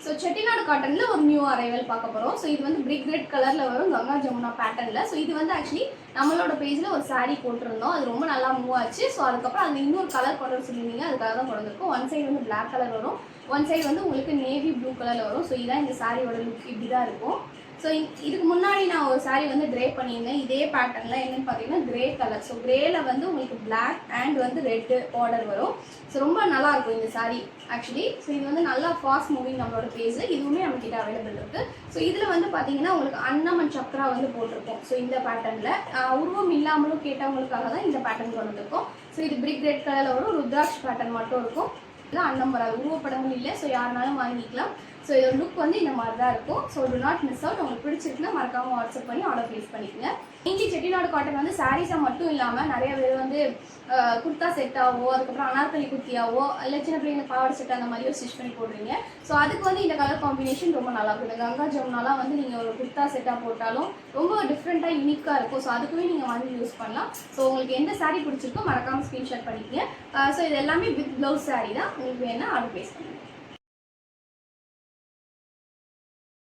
So Chettinad காட்டனில் ஒரு new arrival பார்க்க போகிறோம். ஸோ இது வந்து பிரிக் ரெட் கலரில் வரும் கங்கா ஜமுனா பேட்டர்னில். ஸோ இது வந்து ஆக்சுவலி நம்மளோட பேஜில் ஒரு சாரீ போட்டிருந்தோம், அது ரொம்ப நல்லா மூவ் ஆச்சு. ஸோ அதுக்கப்புறம் அந்த இன்னொரு கலர் கொண்டு வர சொல்லியிருந்தீங்க, அதுக்காக தான் கொண்டு வந்திருக்கோம். ஒன் சைடு வந்து பிளாக் கலர் வரும், ஒன் சைடு வந்து உங்களுக்கு நேவி ப்ளூ கலரில் வரும். ஸோ இதான் இந்த சாரியோட லுக், இப்படி தான் இருக்கும். ஸோ இதுக்கு முன்னாடி நான் ஒரு சாரீ வந்து ட்ரே பண்ணியிருந்தேன் இதே பேட்டர்னில். என்னென்னு பார்த்தீங்கன்னா கிரே கலர். ஸோ கிரேல வந்து உங்களுக்கு பிளாக் அண்ட் வந்து ரெட்டு பார்டர் வரும். ஸோ ரொம்ப நல்லாயிருக்கும் இந்த சாரீ ஆக்சுவலி. ஸோ இது வந்து நல்லா ஃபாஸ்ட் மூவிங் நம்மளோட பேஜ், இதுவுமே நம்மக்கிட்ட அவைலபிள் இருக்குது. ஸோ இதில் வந்து பார்த்தீங்கன்னா உங்களுக்கு அன்னமன் சக்ரா வந்து போட்டிருக்கோம். ஸோ இந்த பேட்டர்னில் உருவம் இல்லாமலும் கேட்டவங்களுக்காக தான் இந்த பேட்டர்ன் கொண்டு வந்திருக்கோம். ஸோ இது பிரிக் ரெட் கலரில் வரும், ருத்ராட்ச் பேட்டர்ன் மட்டும் இருக்கும். இல்லை அன்னம் வராது, உருவப்படங்கள் இல்லை. ஸோ யாருனாலும் வாங்கிக்கலாம். ஸோ இதோட லுக் வந்து இந்த மாதிரி தான் இருக்கும். So to not miss out. உங்களுக்கு பிடிச்சிருக்குன்னா மறக்காமல் வாட்ஸ்அப் பண்ணி ஆர்டர் ப்ளேஸ் பண்ணிக்கோங்க. இங்கே செட்டிநாடு காட்டன் வந்து சாரீஸாக மட்டும் இல்லாமல் நிறைய பேர் வந்து குர்த்தா செட்டாவோ, அதுக்கப்புறம் அனார்கலி குர்த்தியாவோ, இல்லை சின்ன பிள்ளைங்க பாவாடை செட் அந்த மாதிரியோ ஸ்டிச் பண்ணி போடுறீங்க. ஸோ அதுக்கு வந்து இந்த கலர் காம்பினேஷன் ரொம்ப நல்லாயிருக்கும். இந்த கங்கா ஜமுனாலாம் வந்து நீங்கள் ஒரு குர்த்தா செட்டாக போட்டாலும் ரொம்ப டிஃப்ரெண்ட்டாக யூனிக்காக இருக்கும். ஸோ அதுக்குமே நீங்கள் வாங்கி யூஸ் பண்ணலாம். ஸோ உங்களுக்கு எந்த சாரீ பிடிச்சிருக்கோ மறக்காமல் ஸ்க்ரீன்ஷாட் பண்ணிக்கங்க. ஸோ இது எல்லாமே வித் ப்ளவுஸ் சாரீ தான். உங்களுக்கு வேணால் ஆர்டர் ப்ளேஸ் பண்ணுங்கள்.